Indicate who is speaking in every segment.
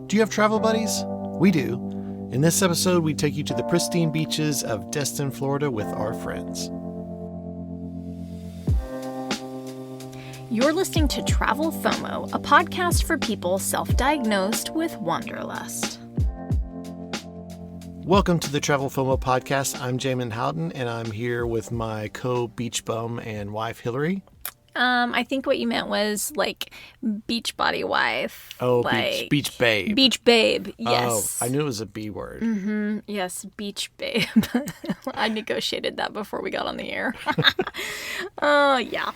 Speaker 1: Do you have travel buddies? We do. In this episode, we take you to the pristine beaches of Destin, Florida with our friends.
Speaker 2: You're listening to Travel FOMO, a podcast for people self-diagnosed with wanderlust.
Speaker 1: Welcome to the Travel FOMO podcast. I'm Jamin Houghton, and I'm here with my co-beach bum and wife, Hilarie.
Speaker 2: I think what you meant was like beach body wife.
Speaker 1: Oh,
Speaker 2: like,
Speaker 1: beach babe.
Speaker 2: Beach babe, yes.
Speaker 1: Oh, I knew it was a B word.
Speaker 2: Mm-hmm. Yes, beach babe. I negotiated that before we got on the air. Oh, yeah.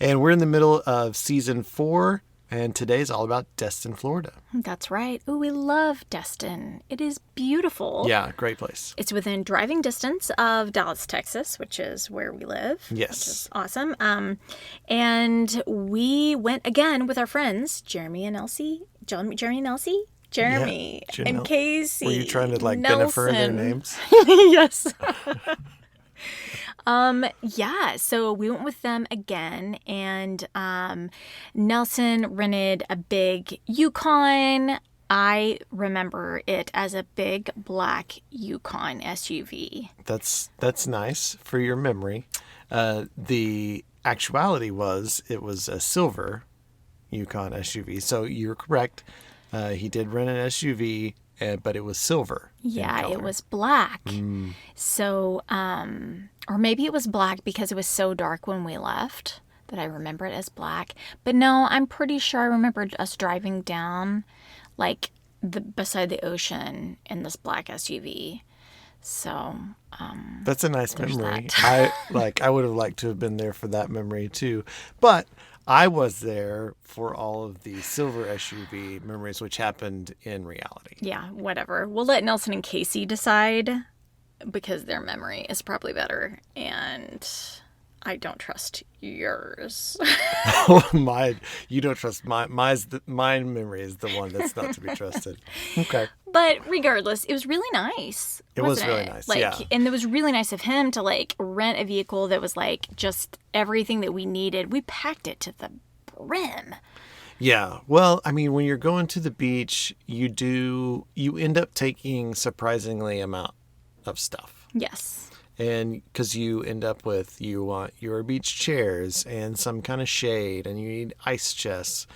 Speaker 1: And we're in the middle of season 4, and today's all about Destin, Florida.
Speaker 2: That's right. Ooh, we love Destin. It is beautiful.
Speaker 1: Yeah, great place.
Speaker 2: It's within driving distance of Dallas, Texas, which is where we live.
Speaker 1: Yes.
Speaker 2: Which is awesome. And we went again with our friends, Jeremy and Elsie. Jeremy and Elsie? Jeremy and Casey.
Speaker 1: Were you trying to like
Speaker 2: Nelson.
Speaker 1: Bennifer their names?
Speaker 2: Yes. Yeah, so we went with them again, and Nelson rented a big Yukon. I remember it as a big black Yukon SUV.
Speaker 1: That's nice for your memory. The actuality was it was a silver Yukon SUV. So you're correct. He did rent an SUV, but it was silver.
Speaker 2: Yeah, it was black. So, or maybe it was black because it was so dark when we left that I remember it as black. But no, I'm pretty sure I remembered us driving down like beside the ocean in this black SUV. So,
Speaker 1: that's a nice memory.
Speaker 2: That.
Speaker 1: I would have liked to have been there for that memory too. But I was there for all of the silver SUV memories, which happened in reality.
Speaker 2: Yeah, whatever. We'll let Nelson and Casey decide because their memory is probably better, and I don't trust yours.
Speaker 1: You don't trust my memory is the one that's not to be trusted. Okay.
Speaker 2: But regardless, it was really nice.
Speaker 1: It was really nice, yeah.
Speaker 2: And it was really nice of him to like rent a vehicle that was like just everything that we needed. We packed it to the brim.
Speaker 1: Yeah. Well, I mean, when you're going to the beach, you end up taking surprisingly amount of stuff.
Speaker 2: Yes.
Speaker 1: And because you end up with, you want your beach chairs and some kind of shade, and you need ice chests.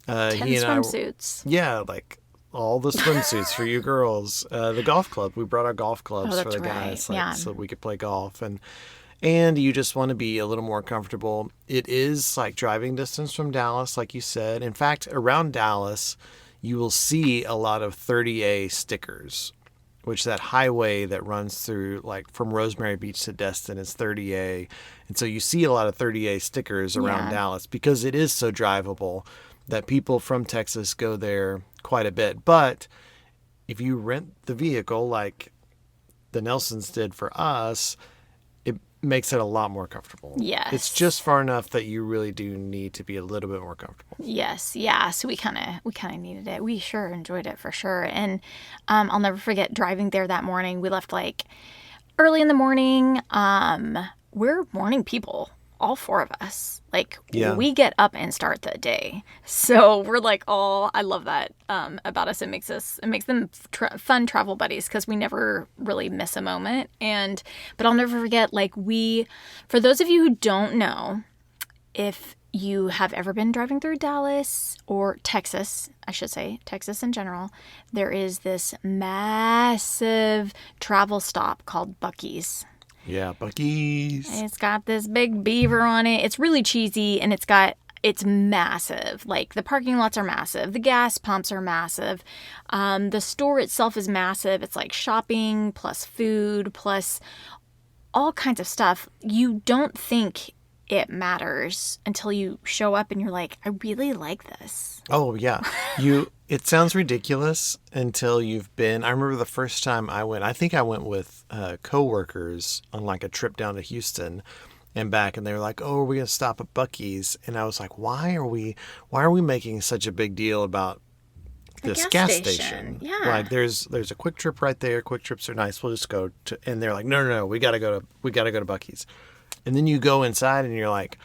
Speaker 2: 10 swimsuits.
Speaker 1: Yeah, like all the swimsuits for you girls. The golf club. We brought our golf clubs for the guys, so we could play golf. And you just want to be a little more comfortable. It is like driving distance from Dallas, like you said. In fact, around Dallas, you will see a lot of 30A stickers, which that highway that runs through, like from Rosemary Beach to Destin is 30A. And so you see a lot of 30A stickers around Dallas because it is so drivable that people from Texas go there quite a bit. But if you rent the vehicle like the Nelsons did for us, it makes it a lot more comfortable.
Speaker 2: Yes.
Speaker 1: It's just far enough that you really do need to be a little bit more comfortable.
Speaker 2: Yes. Yeah. So we kind of needed it. We sure enjoyed it for sure. And I'll never forget driving there that morning. We left like early in the morning. We're morning people, all 4 of us. Like we get up and start the day. So we're like I love that about us. It makes them fun travel buddies because we never really miss a moment. But I'll never forget, like for those of you who don't know, if you have ever been driving through Dallas or Texas, I should say, Texas in general, there is this massive travel stop called Buc-ee's.
Speaker 1: Yeah, Buc-ee's.
Speaker 2: It's got this big beaver on it. It's really cheesy, and it's massive. Like, the parking lots are massive. The gas pumps are massive. The store itself is massive. It's like shopping plus food plus all kinds of stuff. You don't think it matters until you show up and you're like, I really like this.
Speaker 1: Oh, yeah. It sounds ridiculous until you've been. I remember the first time I went, I think I went with coworkers on like a trip down to Houston and back, and they were like, oh, are we going to stop at Buc-ee's? And I was like, why are we making such a big deal about this gas station?
Speaker 2: Yeah.
Speaker 1: Like there's a Quick Trip right there. Quick Trips are nice. We'll just go to, and they're like, no, we got to go to Buc-ee's. And then you go inside and you're like,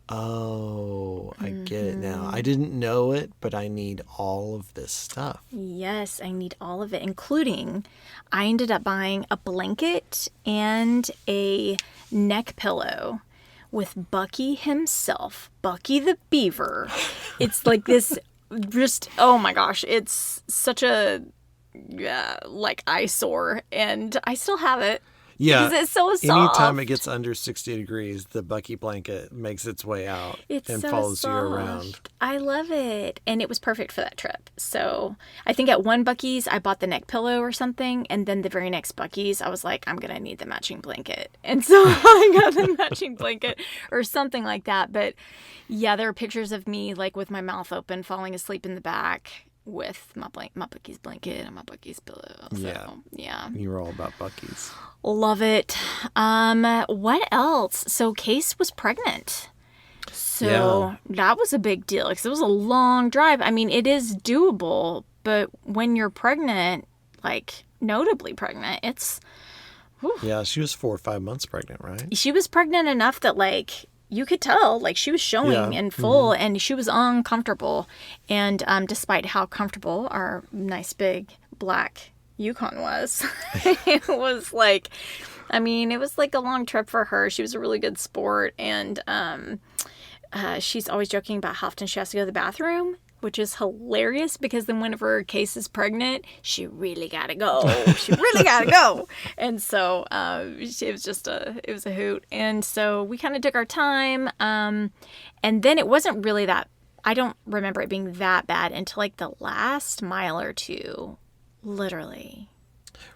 Speaker 1: Oh, I get it now. I didn't know it, but I need all of this stuff.
Speaker 2: Yes, I need all of it, including I ended up buying a blanket and a neck pillow with Bucky himself, Bucky the Beaver. It's like this, just, oh my gosh, it's such a, like, eyesore, and I still have it.
Speaker 1: Yeah,
Speaker 2: because it's so soft.
Speaker 1: Anytime it gets under 60 degrees, the Bucky blanket makes its way out and
Speaker 2: so
Speaker 1: follows
Speaker 2: soft.
Speaker 1: you around.
Speaker 2: I love it. And it was perfect for that trip. So I think at one Bucky's, I bought the neck pillow or something. And then the very next Bucky's, I was like, I'm going to need the matching blanket. And so I got the matching blanket or something like that. But yeah, there are pictures of me like with my mouth open, falling asleep in the back with my Bucky's blanket and my Bucky's pillow. So, yeah.
Speaker 1: You were all about Bucky's.
Speaker 2: Love it. What else? So Case was pregnant. So that was a big deal because it was a long drive. I mean, it is doable, but when you're pregnant, like notably pregnant, it's... Whew.
Speaker 1: Yeah, she was 4 or 5 months pregnant, right?
Speaker 2: She was pregnant enough that like you could tell, like she was showing in full and she was uncomfortable. And despite how comfortable our nice big black Yukon was, it was like, I mean, it was like a long trip for her. She was a really good sport. And she's always joking about how often she has to go to the bathroom, which is hilarious because then whenever Case is pregnant, she really gotta go. She really gotta go. And so it was just it was a hoot. And so we kind of took our time. And then it wasn't really that, I don't remember it being that bad until like the last mile or two, literally.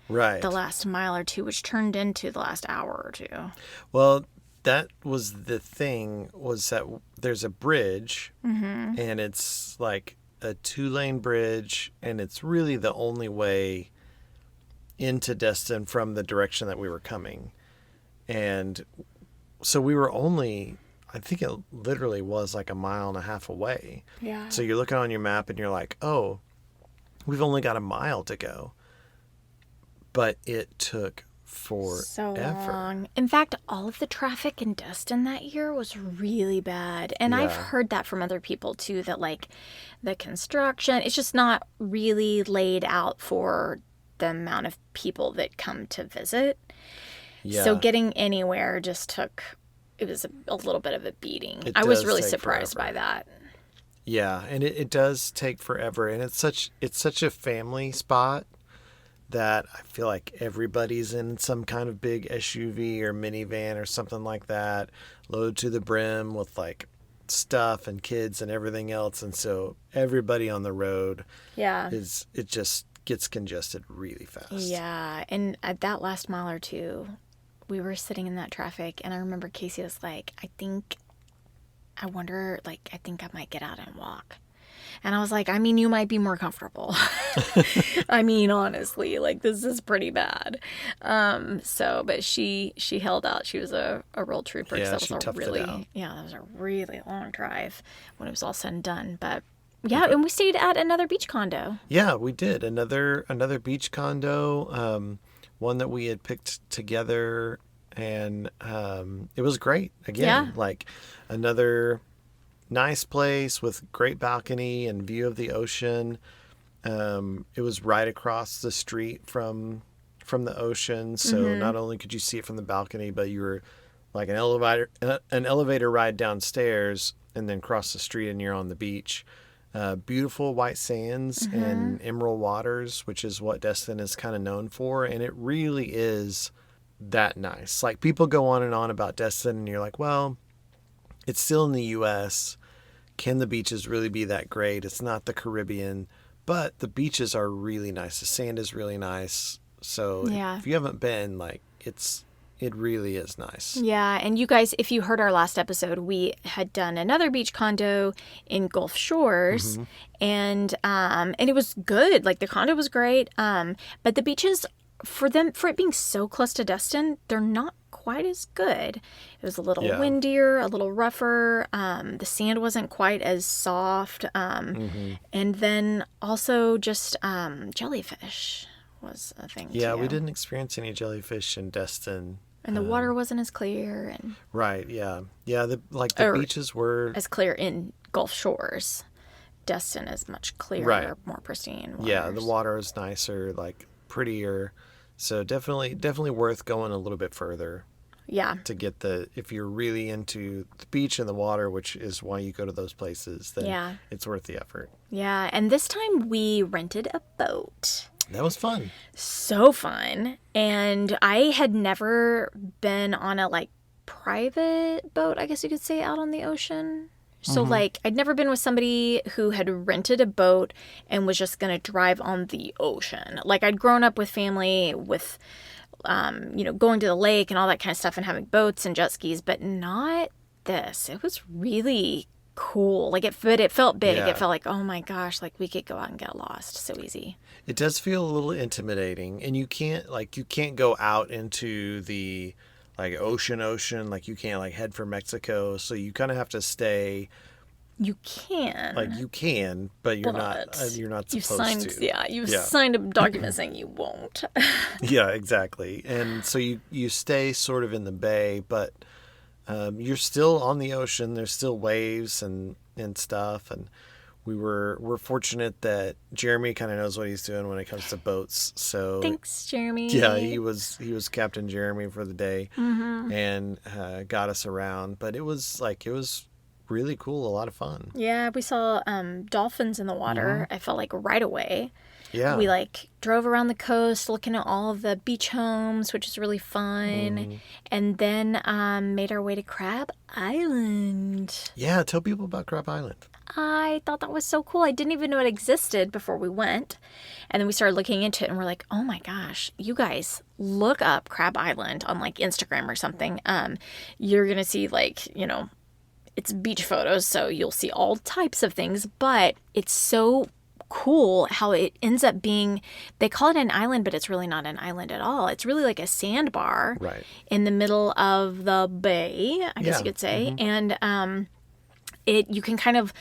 Speaker 1: Right.
Speaker 2: The last mile or two, which turned into the last hour or two.
Speaker 1: Well, that was the thing, was that there's a bridge and it's like a 2-lane bridge and it's really the only way into Destin from the direction that we were coming. And so we were only, I think it literally was like 1.5 miles away.
Speaker 2: Yeah.
Speaker 1: So you're looking on your map and you're like, oh, we've only got 1 mile to go. But it took forever.
Speaker 2: So long. In fact, all of the traffic in Destin that year was really bad. And I've heard that from other people too, that like the construction, it's just not really laid out for the amount of people that come to visit. Yeah. So getting anywhere just took, it was a little bit of a beating. I was really surprised by that.
Speaker 1: Yeah, and it does take forever. And it's such a family spot that I feel like everybody's in some kind of big SUV or minivan or something like that, loaded to the brim with like stuff and kids and everything else. And so everybody on the road it just gets congested really fast. Yeah.
Speaker 2: And at that last mile or two, we were sitting in that traffic and I remember Casey was like, I think I might get out and walk. And I was like, I mean, you might be more comfortable. I mean, honestly, like this is pretty bad. But she held out. She was a real trooper.
Speaker 1: Yeah,
Speaker 2: that
Speaker 1: she
Speaker 2: was
Speaker 1: toughed it out.
Speaker 2: Yeah, that was a really long drive when it was all said and done. But yeah, and we stayed at another beach condo.
Speaker 1: Yeah, we did. Another beach condo, one that we had picked together, and it was great. Again, like another nice place with great balcony and view of the ocean. It was right across the street from the ocean, so not only could you see it from the balcony, but you were like an elevator ride downstairs and then cross the street and you're on the beach. Beautiful white sands and emerald waters, which is what Destin is kind of known for, and it really is that nice. Like people go on and on about Destin and you're like, well, it's still in the U.S. Can the beaches really be that great? It's not the Caribbean, but the beaches are really nice. The sand is really nice. So if you haven't been, like, it really is nice. Yeah,
Speaker 2: and you guys, if you heard our last episode, we had done another beach condo in Gulf Shores, and it was good. Like the condo was great, but the beaches for it being so close to Destin, they're not quite as good. It was a little windier, a little rougher. The sand wasn't quite as soft. And then also just jellyfish was a thing
Speaker 1: too. We didn't experience any jellyfish in Destin
Speaker 2: And the water wasn't as clear. And
Speaker 1: Right, yeah. Yeah, the beaches were...
Speaker 2: as clear in Gulf Shores. Destin is much clearer,
Speaker 1: right.
Speaker 2: More pristine waters.
Speaker 1: Yeah, the water is nicer, like prettier. So definitely worth going a little bit further.
Speaker 2: Yeah.
Speaker 1: To get if you're really into the beach and the water, which is why you go to those places, then it's worth the effort.
Speaker 2: Yeah, and this time we rented a boat.
Speaker 1: That was fun.
Speaker 2: So fun. And I had never been on a private boat, I guess you could say, out on the ocean. So I'd never been with somebody who had rented a boat and was just going to drive on the ocean. I'd grown up with family with, going to the lake and all that kind of stuff and having boats and jet skis, but not this. It was really cool. But it felt big. Yeah. It felt like, oh my gosh, we could go out and get lost so easy.
Speaker 1: It does feel a little intimidating, and you can't go out into the ocean. You can't head for Mexico, so you kind of have to stay.
Speaker 2: You can.
Speaker 1: You can, but you're not supposed to.
Speaker 2: Yeah, you've signed a document saying you won't.
Speaker 1: Yeah, exactly. And so you stay sort of in the bay, but you're still on the ocean. There's still waves and stuff, and we're fortunate that Jeremy kind of knows what he's doing when it comes to boats. So
Speaker 2: thanks, Jeremy.
Speaker 1: Yeah, he was Captain Jeremy for the day, and got us around. But it was really cool, a lot of fun.
Speaker 2: Yeah, we saw dolphins in the water. I felt right away.
Speaker 1: Yeah.
Speaker 2: We drove around the coast looking at all of the beach homes, which is really fun. And then made our way to Crab Island.
Speaker 1: Yeah, tell people about Crab Island.
Speaker 2: I thought that was so cool. I didn't even know it existed before we went. And then we started looking into it and we're like, oh my gosh, you guys look up Crab Island on Instagram or something. You're going to see it's beach photos, so you'll see all types of things, but it's so cool how it ends up being, they call it an island, but it's really not an island at all. It's really like a sandbar in the middle of the bay, I guess you could say. And you can kind of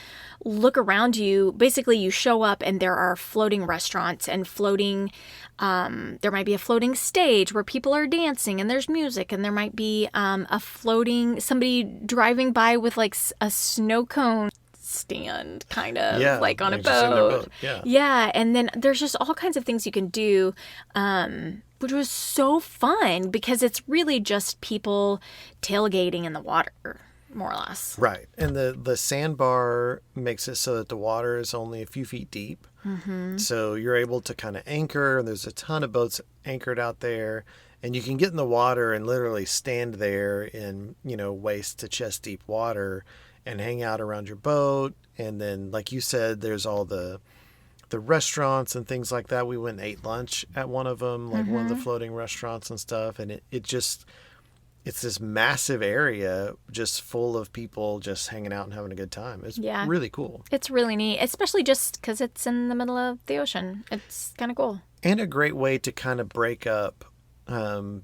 Speaker 2: look around you. Basically, you show up and there are floating restaurants and floating, there might be a floating stage where people are dancing and there's music, and there might be somebody driving by with a snow cone stand kind of on a boat. Yeah, and then there's just all kinds of things you can do, which was so fun because it's really just people tailgating in the water, more or less.
Speaker 1: Right. And the sandbar makes it so that the water is only a few feet deep. So you're able to kind of anchor. There's a ton of boats anchored out there, and you can get in the water and literally stand there in waist to chest deep water and hang out around your boat. And then, like you said, there's all the restaurants and things like that. We went and ate lunch at one of them, one of the floating restaurants and stuff. And it's this massive area just full of people just hanging out and having a good time. It's really cool.
Speaker 2: It's really neat, especially just because it's in the middle of the ocean. It's kind of cool.
Speaker 1: And a great way to kind of break up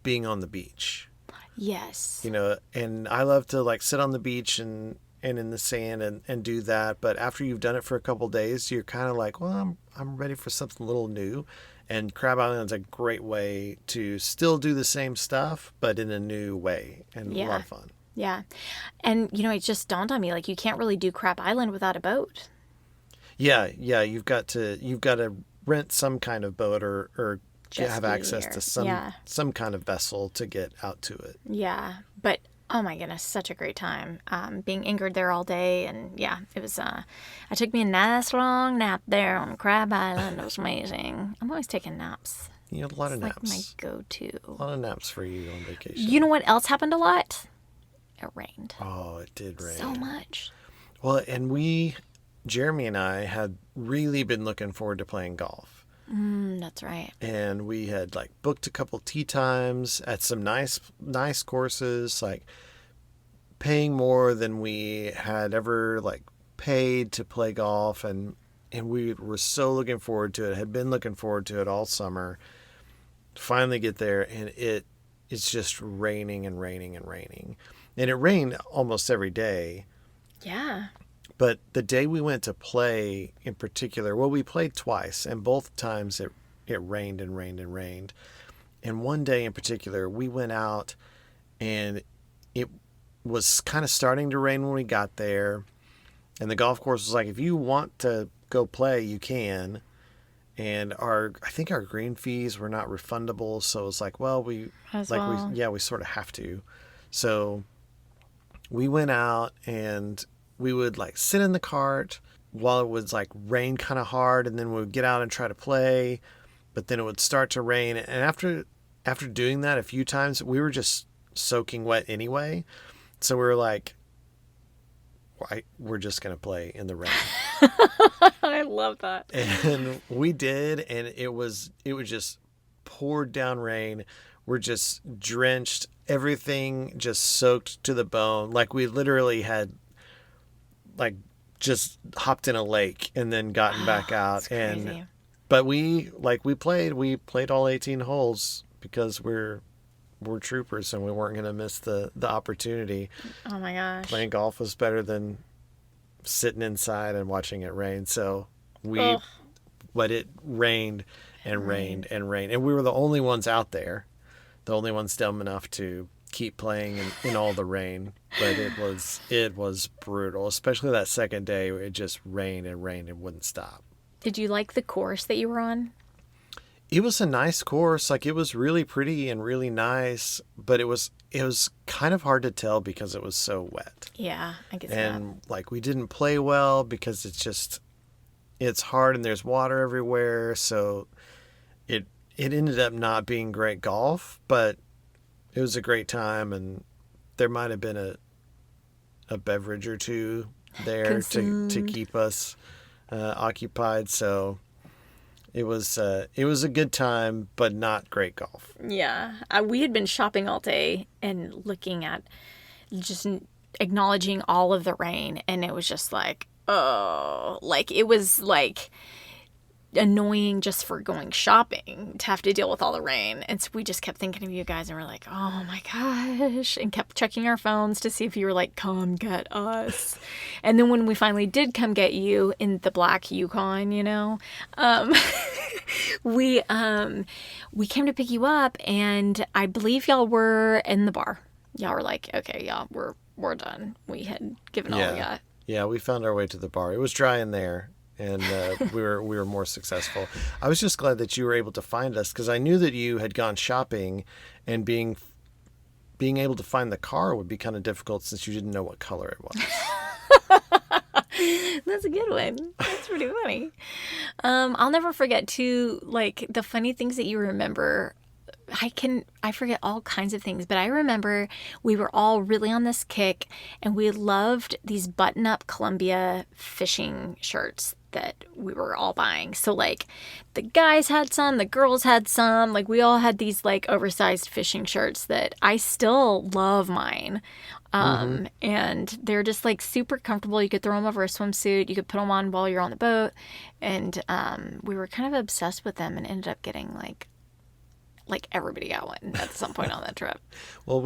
Speaker 1: being on the beach.
Speaker 2: Yes.
Speaker 1: And I love to sit on the beach and in the sand and do that. But after you've done it for a couple days, you're kind of well, I'm ready for something a little new. And Crab Island is a great way to still do the same stuff, but in a new way, and a lot of fun.
Speaker 2: Yeah. And, it just dawned on me, you can't really do Crab Island without a boat.
Speaker 1: Yeah. You've got to rent some kind of boat or have access to some kind of vessel to get out to it. Yeah.
Speaker 2: But oh my goodness, such a great time. Being anchored there all day, and it was. I took me a nice long nap there on Crab Island. It was amazing. I'm always taking naps.
Speaker 1: You had a lot of naps.
Speaker 2: My go-to.
Speaker 1: A lot of naps for you on vacation.
Speaker 2: You know what else happened a lot? It rained.
Speaker 1: Oh, it did rain.
Speaker 2: So much.
Speaker 1: Well, and Jeremy and I had really been looking forward to playing golf.
Speaker 2: That's right.
Speaker 1: And we had booked a couple tee times at some nice courses, paying more than we had ever paid to play golf, and we were so looking forward to it. Had been looking forward to it all summer. Finally get there, and it's just raining and raining and raining. And it rained almost every day.
Speaker 2: Yeah.
Speaker 1: But the day we went to play in particular, we played twice, and both times it rained and rained and rained. And one day in particular, we went out and it was kind of starting to rain when we got there. And the golf course was like, if you want to go play, you can. And I think our green fees were not refundable, so it was like, well, we sort of have to. So we went out and we would like sit in the cart while it would like rain kind of hard, and then we would get out and try to play, but then it would start to rain. And after doing that a few times, we were just soaking wet anyway. So we were like, we're just going to play in the rain.
Speaker 2: I love that.
Speaker 1: And we did, and it just poured down rain. We're just drenched, everything just soaked to the bone. Like we literally had like just hopped in a lake and then gotten back out. But we played all 18 holes because we're troopers and we weren't going to miss the opportunity.
Speaker 2: Oh my gosh.
Speaker 1: Playing golf was better than sitting inside and watching it rain. So but it rained and rained and rained. And we were the only ones out there, the only ones dumb enough to keep playing in all the rain. But it was brutal, especially that second day. It just rained and rained and wouldn't stop.
Speaker 2: Did you like the course that you were on?
Speaker 1: It was a nice course. Like, it was really pretty and really nice, but it was kind of hard to tell because it was so wet.
Speaker 2: Yeah, I guess.
Speaker 1: And like, we didn't play well because it's hard and there's water everywhere. So it ended up not being great golf, but it was a great time, and there might have been a beverage or two there to keep us occupied. So it was a good time, but not great golf.
Speaker 2: Yeah. We had been shopping all day and looking at just acknowledging all of the rain. And it was just like, oh, like it was like annoying just for going shopping to have to deal with all the rain. And so we just kept thinking of you guys and we're like, oh my gosh, and kept checking our phones to see if you were like, come get us. And then when we finally did come get you in the black Yukon, we came to pick you up, and I believe y'all were in the bar. Y'all were like, okay, yeah, we're done. We had given all we got.
Speaker 1: Yeah, we found our way to the bar. It was dry in there. And we were more successful. I was just glad that you were able to find us, because I knew that you had gone shopping, and being able to find the car would be kind of difficult since you didn't know what color it was.
Speaker 2: That's a good one. That's pretty funny. I'll never forget too, like, the funny things that you remember. I forget all kinds of things, but I remember we were all really on this kick, and we loved these button-up Columbia fishing shirts that we were all buying. So like the guys had some, the girls had some, like we all had these like oversized fishing shirts that I still love mine. And they're just like super comfortable. You could throw them over a swimsuit. You could put them on while you're on the boat. And we were kind of obsessed with them and ended up getting like everybody got one at some point on that trip.
Speaker 1: Well,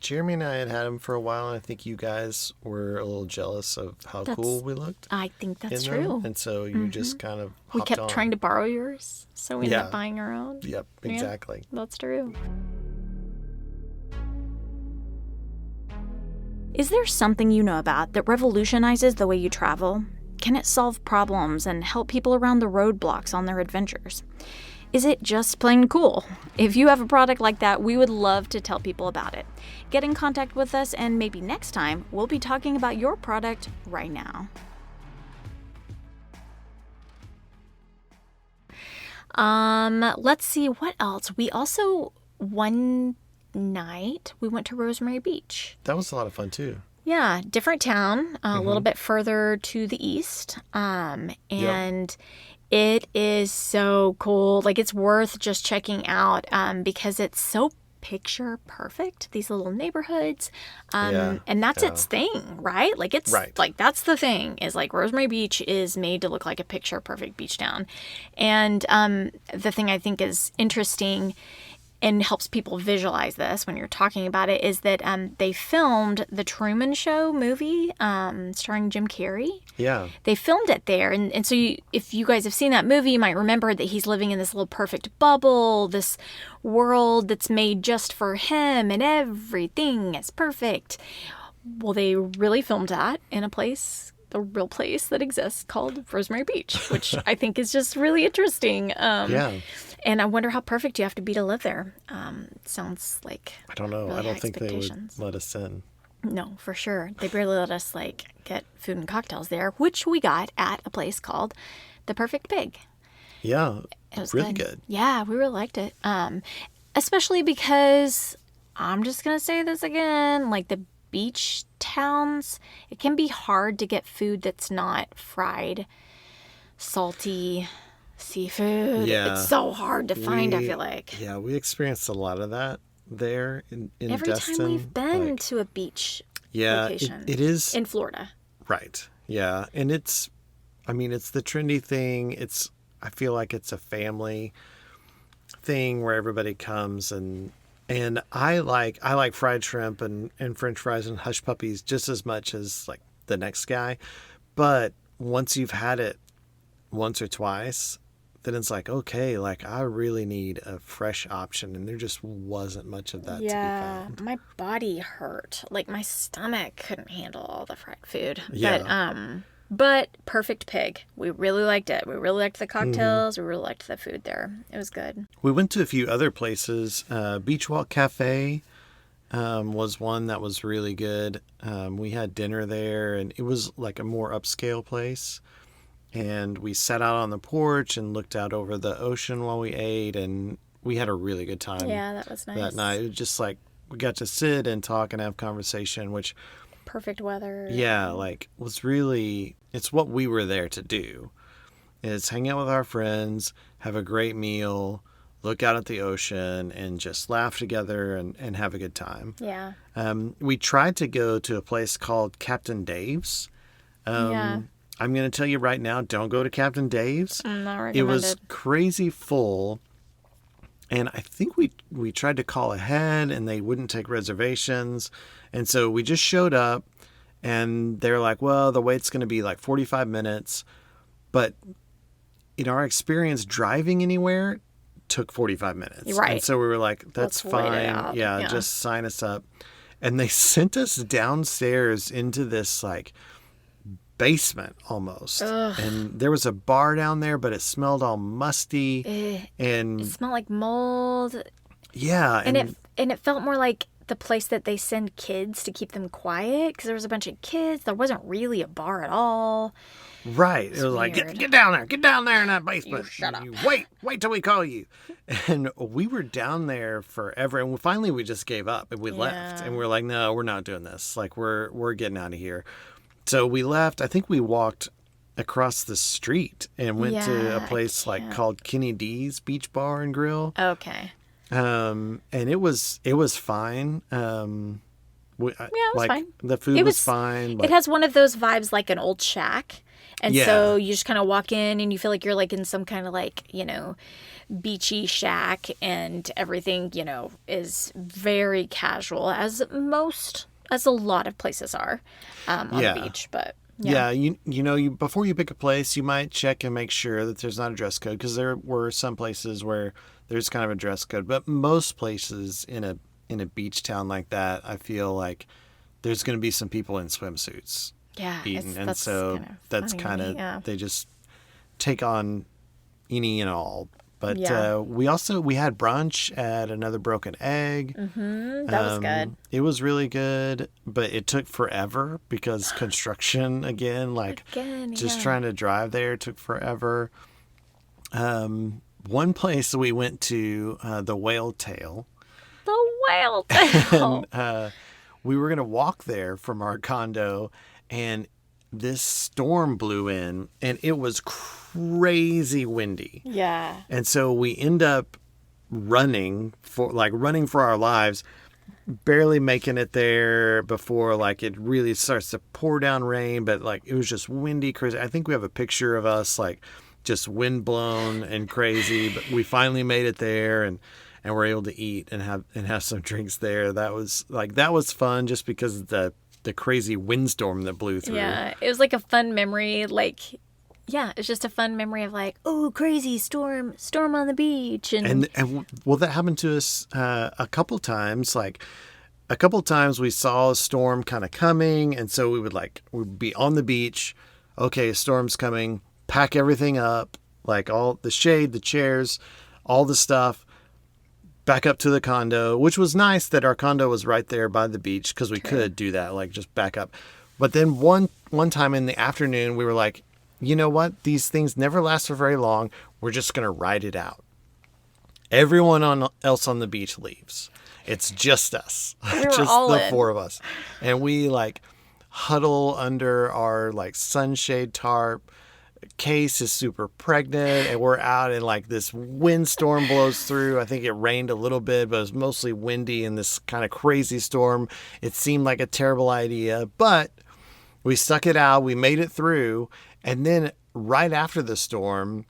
Speaker 1: Jeremy and I had them for a while, and I think you guys were a little jealous of how cool we looked.
Speaker 2: I think that's true.
Speaker 1: And so you just kind of
Speaker 2: we kept trying to borrow yours, so we ended up buying our own.
Speaker 1: Yep, exactly.
Speaker 2: Yeah, that's true. Is there something you know about that revolutionizes the way you travel? Can it solve problems and help people around the roadblocks on their adventures? Is it just plain cool? If you have a product like that, we would love to tell people about it. Get in contact with us, and maybe next time we'll be talking about your product right now. Let's see what else. We also, one night, we went to Rosemary Beach.
Speaker 1: That was a lot of fun too.
Speaker 2: Yeah, different town, a little bit further to the east. It is so cool. Like, it's worth just checking out because it's so picture perfect, these little neighborhoods. And that's its thing, right? Like, it's like, that's the thing, is like Rosemary Beach is made to look like a picture perfect beach town. And the thing I think is interesting and helps people visualize this when you're talking about it, is that they filmed the Truman Show movie starring Jim Carrey.
Speaker 1: Yeah.
Speaker 2: They filmed it there. And so if you guys have seen that movie, you might remember that he's living in this little perfect bubble, this world that's made just for him, and everything is perfect. Well, they really filmed that in a place, the real place that exists called Rosemary Beach, which I think is just really interesting.
Speaker 1: Yeah.
Speaker 2: And I wonder how perfect you have to be to live there. Sounds like
Speaker 1: I don't know.
Speaker 2: really
Speaker 1: I don't
Speaker 2: high
Speaker 1: think they would
Speaker 2: expectations.
Speaker 1: let us in.
Speaker 2: No, for sure. They barely let us get food and cocktails there, which we got at a place called The Perfect Pig.
Speaker 1: Yeah.
Speaker 2: It was
Speaker 1: really good.
Speaker 2: Yeah, we really liked it. Especially because I'm just gonna say this again, like the beach towns, it can be hard to get food that's not fried, salty seafood.
Speaker 1: Yeah.
Speaker 2: It's so hard to find, I feel like.
Speaker 1: Yeah, we experienced a lot of that there in
Speaker 2: Every
Speaker 1: Destin.
Speaker 2: time we've been to a beach location.
Speaker 1: It is.
Speaker 2: In Florida.
Speaker 1: Right. Yeah. And it's the trendy thing. I feel like it's a family thing where everybody comes and I like fried shrimp and French fries and hush puppies just as much as like the next guy. But once you've had it once or twice, then it's like, okay, like I really need a fresh option. And there just wasn't much of that to be found.
Speaker 2: My body hurt. Like my stomach couldn't handle all the fried food.
Speaker 1: Yeah.
Speaker 2: But Perfect Pig. We really liked it. We really liked the cocktails. We really liked the food there. It was good.
Speaker 1: We went to a few other places. Beach Walk Cafe was one that was really good. We had dinner there, and it was like a more upscale place. And we sat out on the porch and looked out over the ocean while we ate, and we had a really good time.
Speaker 2: Yeah, that was nice.
Speaker 1: That night. It was just like we got to sit and talk and have conversation, which...
Speaker 2: Perfect weather.
Speaker 1: Yeah, like was really... It's what we were there to do. Is hang out with our friends, have a great meal, look out at the ocean, and just laugh together and have a good time.
Speaker 2: Yeah.
Speaker 1: We tried to go to a place called Captain Dave's.
Speaker 2: Yeah.
Speaker 1: I'm going to tell you right now, don't go to Captain Dave's.
Speaker 2: Not recommended.
Speaker 1: It was crazy full. And I think we tried to call ahead and they wouldn't take reservations. And so we just showed up and they're like, well, the wait's going to be like 45 minutes. But in our experience, driving anywhere took 45 minutes.
Speaker 2: Right.
Speaker 1: And so we were like, that's fine. Yeah, just sign us up. And they sent us downstairs into this like basement almost.
Speaker 2: Ugh.
Speaker 1: And there was a bar down there, but it smelled all musty. And
Speaker 2: it smelled like mold.
Speaker 1: Yeah.
Speaker 2: And it felt more like the place that they send kids to keep them quiet, because there was a bunch of kids. There wasn't really a bar at all.
Speaker 1: Right. It was like, get down there in that basement.
Speaker 2: You shut up.
Speaker 1: Wait till we call you. And we were down there forever. And finally we just gave up and we left. And we're like, no, we're not doing this. Like we're getting out of here. So we left. I think we walked across the street and went to a place called Kenny D's Beach Bar and Grill.
Speaker 2: Okay.
Speaker 1: And it was fine.
Speaker 2: It was fine.
Speaker 1: The food was fine. But...
Speaker 2: It has one of those vibes like an old shack. And so you just kind of walk in and you feel like you're like in some kind of like, beachy shack, and everything, is very casual, as a lot of places are on the beach. But
Speaker 1: you before you pick a place, you might check and make sure that there's not a dress code, because there were some places where there's kind of a dress code, but most places in a beach town like that, I feel like there's going to be some people in swimsuits eating, and so that's kind of they just take on any and all. But we had brunch at Another Broken Egg.
Speaker 2: Mm-hmm. That was good.
Speaker 1: It was really good, but it took forever because construction trying to drive there took forever. One place we went to, the Whale Tail.
Speaker 2: The Whale Tail.
Speaker 1: And, we were going to walk there from our condo, and this storm blew in, and it was crazy windy.
Speaker 2: Yeah.
Speaker 1: And so we end up running for our lives, barely making it there before it really starts to pour down rain, but it was just windy, crazy. I think we have a picture of us just wind blown and crazy, but we finally made it there, and and we're able to eat and have some drinks there. That was fun just because of the crazy windstorm that blew through.
Speaker 2: Yeah, it was like a fun memory. Like, yeah, it's just a fun memory of like, oh, crazy storm on the beach. And
Speaker 1: well, that happened to us a couple times. Like a couple times we saw a storm kind of coming. And so we'd be on the beach. Okay, a storm's coming. Pack everything up. Like all the shade, the chairs, all the stuff. Back up to the condo, which was nice that our condo was right there by the beach because we could do that, like just back up. But then one time in the afternoon, we were like, you know what? These things never last for very long. We're just going to ride it out. Everyone else on the beach leaves. It's just us.
Speaker 2: We were
Speaker 1: just
Speaker 2: all
Speaker 1: the
Speaker 2: in.
Speaker 1: four of us. And we like huddle under our like sunshade tarp. Case is super pregnant and we're out and like this windstorm blows through. I think it rained a little bit, but it was mostly windy in this kind of crazy storm. It seemed like a terrible idea, but we stuck it out. We made it through. And then right after the storm,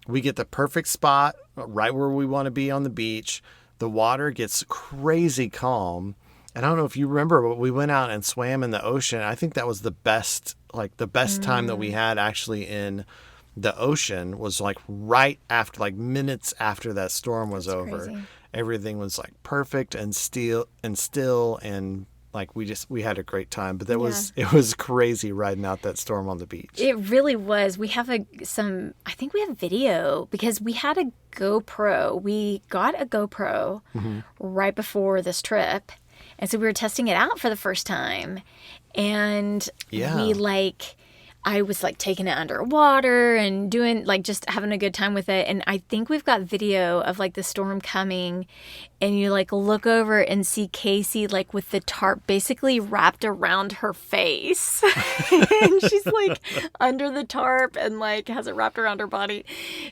Speaker 1: we get the perfect spot right where we want to be on the beach. The water gets crazy calm. And I don't know if you remember, but we went out and swam in the ocean. I think that was the best time that we had actually in the ocean was like right after, like minutes after that storm was over.
Speaker 2: Crazy.
Speaker 1: Everything was like perfect and still and like we had a great time. But it was crazy riding out that storm on the beach.
Speaker 2: It really was. We have I think we have video because we had a GoPro. We got a GoPro right
Speaker 1: Mm-hmm.
Speaker 2: before this trip. And so we were testing it out for the first time. And I was like taking it underwater and doing like just having a good time with it. And I think we've got video of like the storm coming and you like look over and see Casey like with the tarp basically wrapped around her face. And she's like under the tarp and like has it wrapped around her body.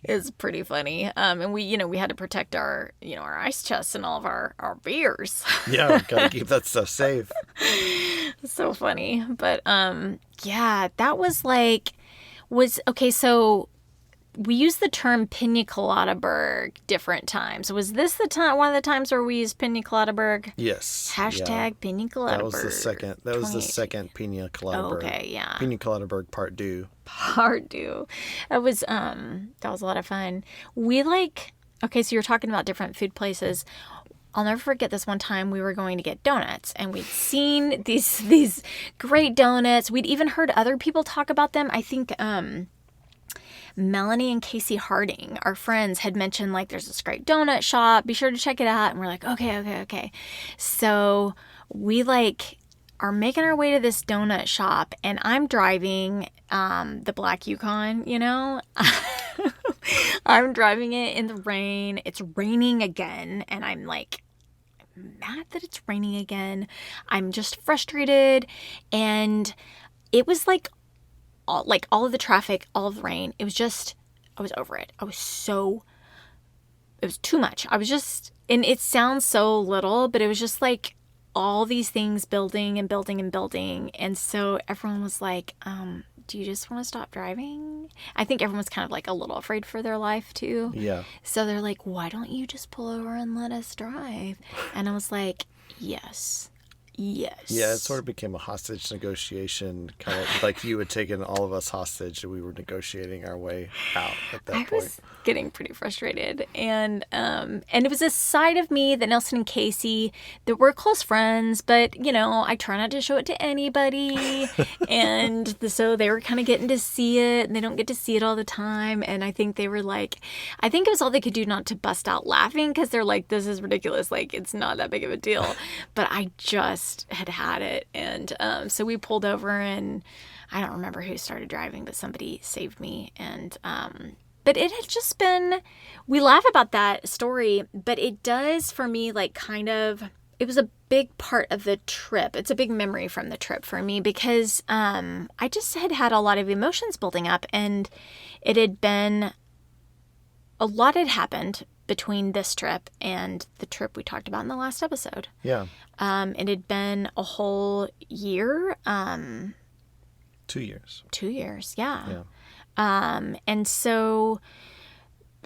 Speaker 2: It's pretty funny. And we had to protect our ice chests and all of our beers.
Speaker 1: Yeah, gotta keep that stuff safe.
Speaker 2: So funny. But yeah, that was okay. So we used the term Pina Colada Berg different times. Was this one of the times where we used Pina Colada Berg?
Speaker 1: Yes.
Speaker 2: Hashtag Pina Colada Berg.
Speaker 1: That was the second Pina Colada Berg.
Speaker 2: Okay, yeah.
Speaker 1: Pina Colada Berg Part 2.
Speaker 2: Part 2. That was a lot of fun. Okay, so you're talking about different food places. I'll never forget this one time we were going to get donuts and we'd seen these great donuts. We'd even heard other people talk about them. I think Melanie and Casey Harding, our friends, had mentioned like there's this great donut shop. Be sure to check it out. And we're like, okay. So we are making our way to this donut shop and I'm driving the black Yukon, I'm driving it in the rain. It's raining again. And I'm like mad that it's raining again. I'm just frustrated. And it was like all of the traffic, all of the rain. It was I was over it. It was too much. And it sounds so little, but it was just like all these things building and building and building. And so everyone was like, do you just want to stop driving? I think everyone's kind of like a little afraid for their life too.
Speaker 1: Yeah.
Speaker 2: So they're like, why don't you just pull over and let us drive? And I was like, yes. Yeah, it
Speaker 1: sort of became a hostage negotiation, kind of like you had taken all of us hostage and we were negotiating our way out at that point. I was
Speaker 2: getting pretty frustrated. And it was a side of me that Nelson and Casey, that we're close friends, but, I try not to show it to anybody. And so they were kind of getting to see it, and they don't get to see it all the time. And I think they were like, I think it was all they could do not to bust out laughing because they're like, this is ridiculous. Like, it's not that big of a deal. But I just had it. And so we pulled over and I don't remember who started driving, but somebody saved me. And but it had just been, we laugh about that story, but it does for me it was a big part of the trip. It's a big memory from the trip for me because I just had a lot of emotions building up, and it had been, a lot had happened between this trip and the trip we talked about in the last episode.
Speaker 1: Yeah.
Speaker 2: It had been a whole year.
Speaker 1: 2 years.
Speaker 2: 2 years, yeah. And so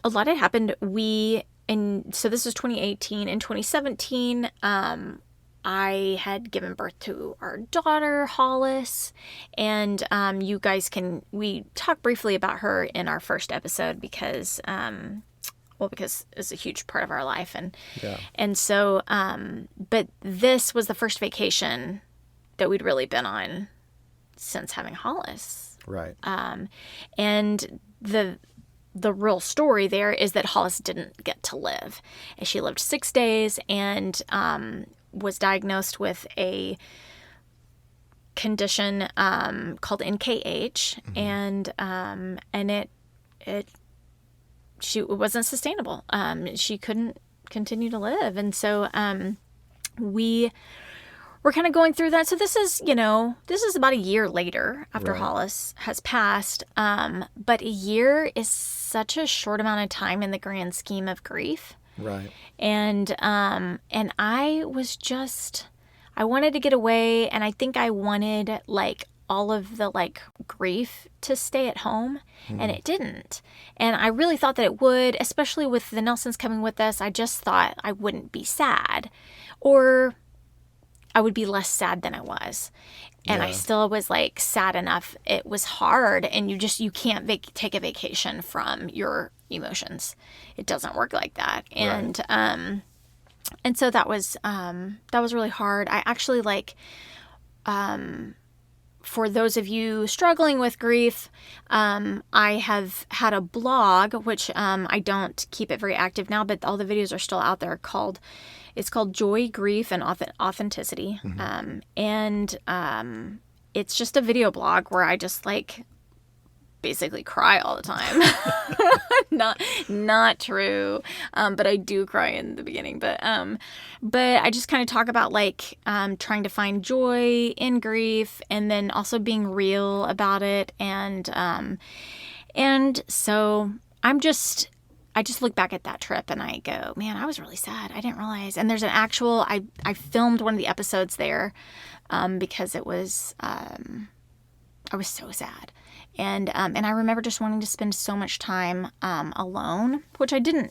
Speaker 2: a lot had happened. We and so this was 2018. In 2017, I had given birth to our daughter, Hollis, and you guys we talked briefly about her in our first episode because it's a huge part of our life. And so, but this was the first vacation that we'd really been on since having Hollis.
Speaker 1: Right.
Speaker 2: And the real story there is that Hollis didn't get to live. And she lived 6 days and was diagnosed with a condition called NKH, and it wasn't sustainable. She couldn't continue to live, and so we were kind of going through that. So this is about a year later after Hollis has passed. But a year is such a short amount of time in the grand scheme of grief.
Speaker 1: Right.
Speaker 2: And I wanted to get away, and I think I wanted like all of the like grief to stay at home, and it didn't. And I really thought that it would, especially with the Nelsons coming with us. I just thought I wouldn't be sad, or I would be less sad than I was. And I still was like sad enough. It was hard, and you can't take a vacation from your emotions. It doesn't work like that. And and so that was really hard. I actually for those of you struggling with grief, I have had a blog, which I don't keep it very active now, but all the videos are still out there. It's called Joy, Grief, and Authenticity. And it's just a video blog where I just basically cry all the time. Not true. But I do cry in the beginning. But I just kind of talk about trying to find joy in grief, and then also being real about it. And so I just look back at that trip and I go, man, I was really sad. I didn't realize. And there's an actual, I filmed one of the episodes there because it was, I was so sad. And I remember just wanting to spend so much time alone, which I don't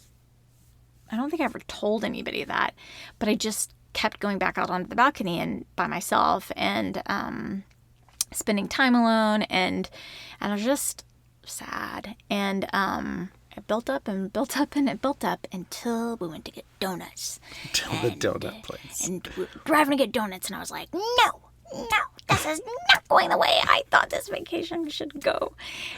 Speaker 2: think I ever told anybody that, but I just kept going back out onto the balcony and by myself and spending time alone. And I was just sad. And it built up and built up and it built up until we went to get donuts.
Speaker 1: The donut place.
Speaker 2: And we were driving to get donuts, and I was like, no, this is not going the way I thought this vacation should go.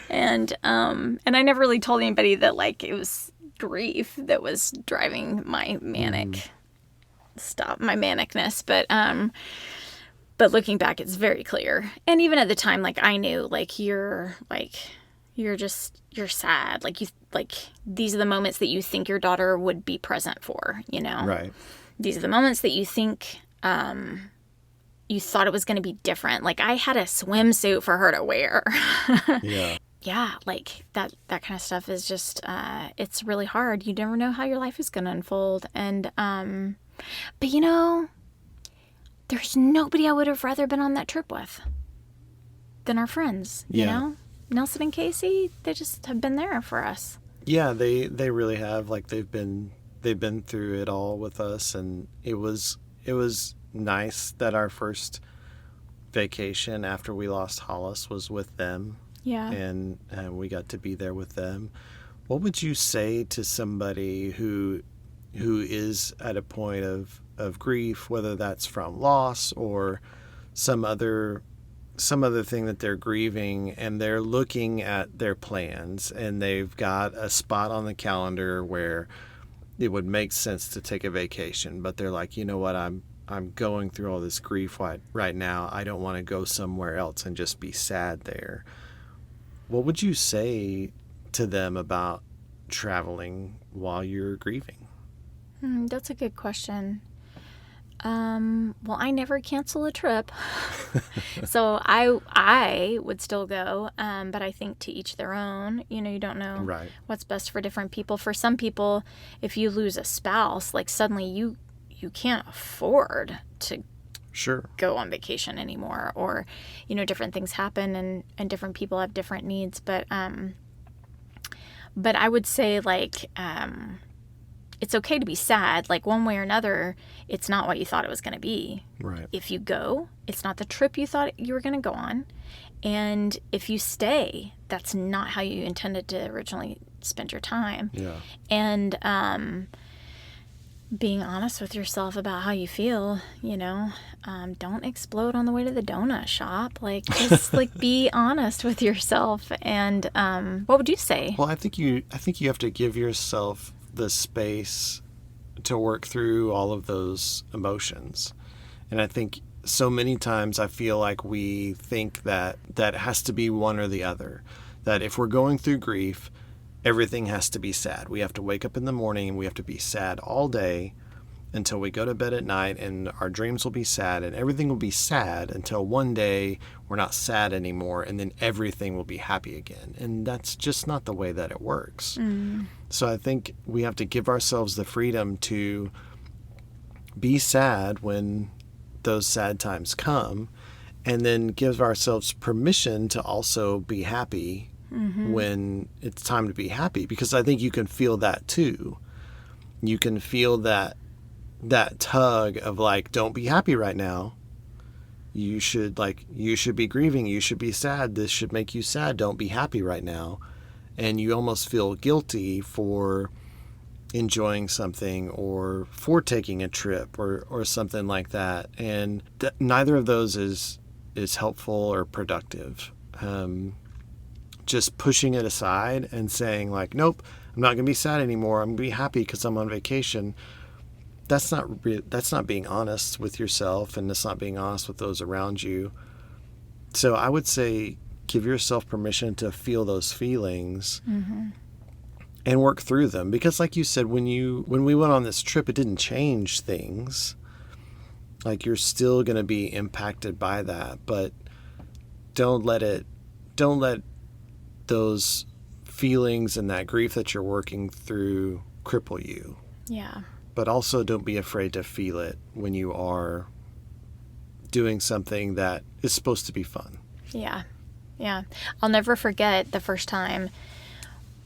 Speaker 2: And I never really told anybody that it was grief that was driving my manicness. But looking back, it's very clear. And even at the time, I knew you're sad. These are the moments that you think your daughter would be present for, Right. These are the moments that you think, you thought it was going to be different. I had a swimsuit for her to wear. Yeah. Yeah. That kind of stuff is just, it's really hard. You never know how your life is going to unfold. And, but there's nobody I would have rather been on that trip with than our friends, you know? Nelson and Casey, they just have been there for us.
Speaker 1: Yeah, they really have. They've been through it all with us, and it was nice that our first vacation after we lost Hollis was with them.
Speaker 2: Yeah.
Speaker 1: And we got to be there with them. What would you say to somebody who is at a point of grief, whether that's from loss or some other thing that they're grieving, and they're looking at their plans and they've got a spot on the calendar where it would make sense to take a vacation, but they're like, you know what, I'm going through all this grief right now. I don't want to go somewhere else and just be sad there. What would you say to them about traveling while you're grieving?
Speaker 2: That's a good question. Well, I never cancel a trip. So I would still go. But I think to each their own, you don't know what's best for different people. For some people, if you lose a spouse, suddenly you can't afford to go on vacation anymore, or, different things happen and different people have different needs. But I would say it's okay to be sad. Like, one way or another, it's not what you thought it was going to be.
Speaker 1: Right.
Speaker 2: If you go, it's not the trip you thought you were going to go on. And if you stay, that's not how you intended to originally spend your time.
Speaker 1: Yeah.
Speaker 2: And being honest with yourself about how you feel, you know, don't explode on the way to the donut shop. Like, just like be honest with yourself. And what would you say?
Speaker 1: Well, I think you have to give yourself the space to work through all of those emotions. And I think so many times I feel like we think that it has to be one or the other. That if we're going through grief, everything has to be sad. We have to wake up in the morning and we have to be sad all day until we go to bed at night, and our dreams will be sad and everything will be sad until one day we're not sad anymore, and then everything will be happy again. And that's just not the way that it works. So I think we have to give ourselves the freedom to be sad when those sad times come, and then give ourselves permission to also be happy when it's time to be happy. Because I think you can feel that too. You can feel that tug of like, don't be happy right now. You should be grieving. You should be sad. This should make you sad. Don't be happy right now. And you almost feel guilty for enjoying something or for taking a trip or something like that. And neither of those is helpful or productive. Just pushing it aside and saying like, nope, I'm not going to be sad anymore. I'm going to be happy because I'm on vacation. That's not being honest with yourself, and it's not being honest with those around you. So I would say give yourself permission to feel those feelings and work through them. Because like you said, when we went on this trip, it didn't change things. Like, you're still going to be impacted by that, but don't let those feelings and that grief that you're working through cripple you.
Speaker 2: Yeah.
Speaker 1: But also don't be afraid to feel it when you are doing something that is supposed to be fun.
Speaker 2: Yeah. Yeah. I'll never forget the first time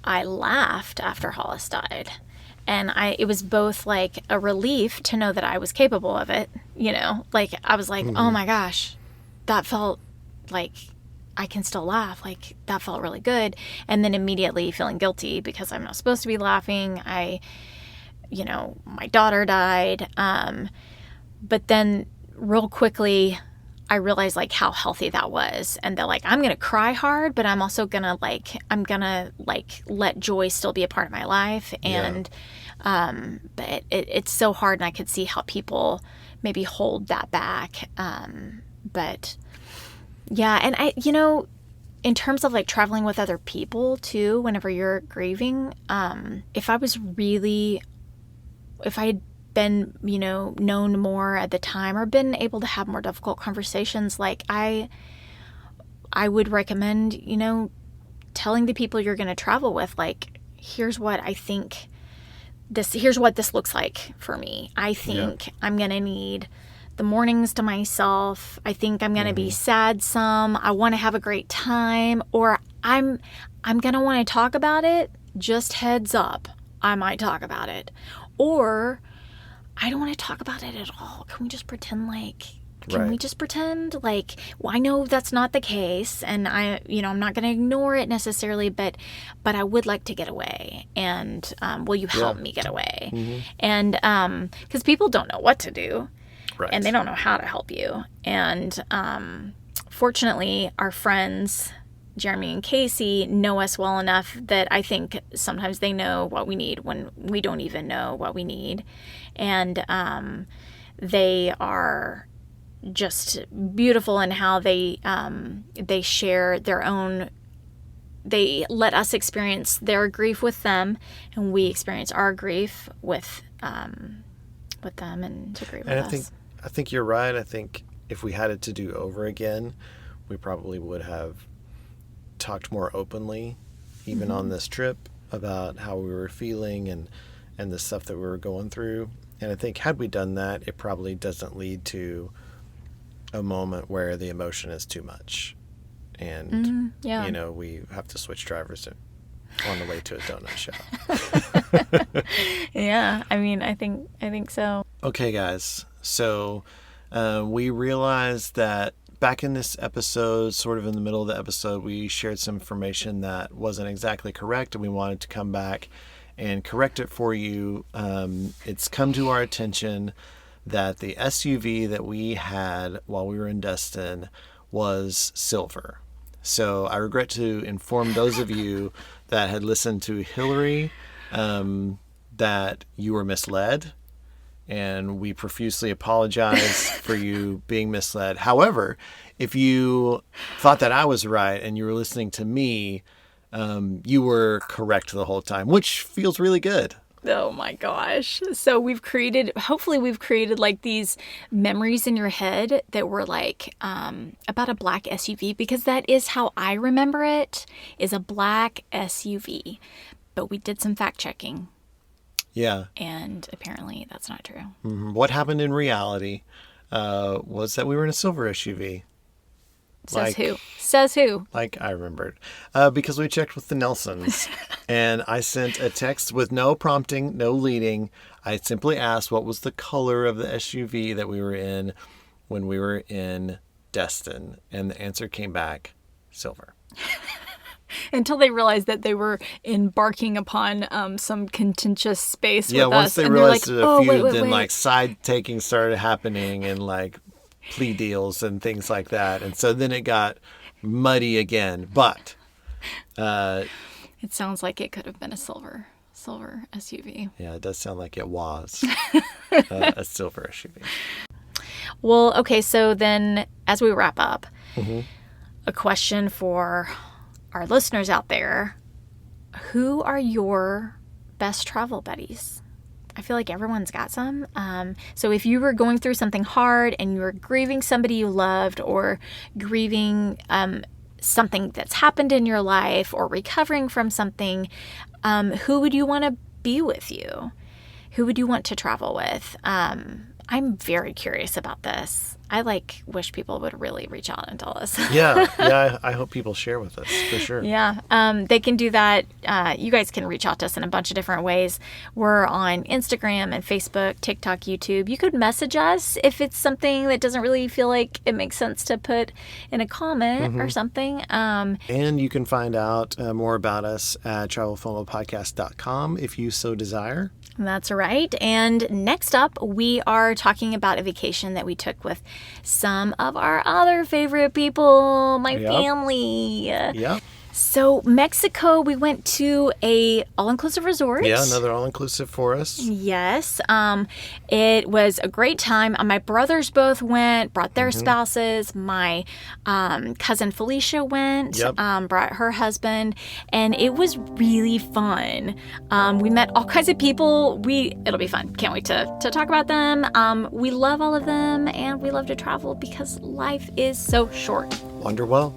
Speaker 2: I laughed after Hollis died. And it was both like a relief to know that I was capable of it. You know, like I was like, oh my gosh, that felt like I can still laugh. Like, that felt really good. And then immediately feeling guilty because I'm not supposed to be laughing. My daughter died. But then real quickly, I realized like how healthy that was. And that like, I'm going to cry hard, but I'm also going to let joy still be a part of my life. And, but it's so hard, and I could see how people maybe hold that back. But yeah. And in terms of like traveling with other people too, whenever you're grieving, if I had been, known more at the time or been able to have more difficult conversations, like I would recommend, telling the people you're going to travel with, like, here's what I think here's what this looks like for me. I think I'm going to need the mornings to myself. I think I'm going to be sad some. I want to have a great time, or I'm going to want to talk about it. Just heads up, I might talk about it. Or I don't want to talk about it at all. Can we just pretend like, well, I know that's not the case, and I'm not going to ignore it necessarily, but I would like to get away, and will you help me get away? And because people don't know what to do, and they don't know how to help you. And fortunately, our friends Jeremy and Casey know us well enough that I think sometimes they know what we need when we don't even know what we need. And they are just beautiful in how they share their own. They let us experience their grief with them, and we experience our grief with them, and to grieve with us.
Speaker 1: I think you're right. I think if we had it to do over again, we probably would have talked more openly, even on this trip, about how we were feeling and the stuff that we were going through. And I think had we done that, it probably doesn't lead to a moment where the emotion is too much. And, we have to switch drivers on the way to a donut shop.
Speaker 2: Yeah, I mean, I think so.
Speaker 1: Okay, guys. So we realized that back in this episode, sort of in the middle of the episode, we shared some information that wasn't exactly correct, and we wanted to come back and correct it for you. It's come to our attention that the SUV that we had while we were in Destin was silver. So I regret to inform those of you that had listened to Hilarie that you were misled, and we profusely apologize for you being misled. However, if you thought that I was right and you were listening to me, you were correct the whole time, which feels really good.
Speaker 2: Oh my gosh. So hopefully we've created like these memories in your head that were like about a black SUV, because that is how I remember it, is a black SUV. But we did some fact checking.
Speaker 1: Yeah.
Speaker 2: And apparently that's not true.
Speaker 1: Mm-hmm. What happened in reality was that we were in a silver SUV.
Speaker 2: Says who?
Speaker 1: Like I remembered. Because we checked with the Nelsons. And I sent a text with no prompting, no leading. I simply asked what was the color of the SUV that we were in when we were in Destin. And the answer came back, silver.
Speaker 2: Until they realized that they were embarking upon some contentious space with us.
Speaker 1: Yeah, once they realized then like side taking started happening and like plea deals and things like that. And so then it got muddy again. But
Speaker 2: it sounds like it could have been a silver SUV.
Speaker 1: Yeah, it does sound like it was a silver SUV.
Speaker 2: Well, okay, so then as we wrap up, a question for our listeners out there: who are your best travel buddies? I feel like everyone's got some. So if you were going through something hard and you were grieving somebody you loved, or grieving something that's happened in your life, or recovering from something, who would you want to be with you? Who would you want to travel with? I'm very curious about this. I wish people would really reach out and tell us.
Speaker 1: Yeah. I hope people share with us for sure.
Speaker 2: Yeah. They can do that. You guys can reach out to us in a bunch of different ways. We're on Instagram and Facebook, TikTok, YouTube. You could message us if it's something that doesn't really feel like it makes sense to put in a comment or something.
Speaker 1: And you can find out more about us at travelfomopodcast.com if you so desire.
Speaker 2: That's right. And next up, we are talking about a vacation that we took with some of our other favorite people, my family.
Speaker 1: Yeah.
Speaker 2: So Mexico, we went to a all-inclusive resort.
Speaker 1: Yeah, another all-inclusive for us.
Speaker 2: Yes. It was a great time. My brothers both went, brought their spouses. My cousin Felicia went, brought her husband, and it was really fun. We met all kinds of people. It'll be fun. Can't wait to talk about them. We love all of them, and we love to travel because life is so short.
Speaker 1: Wander well.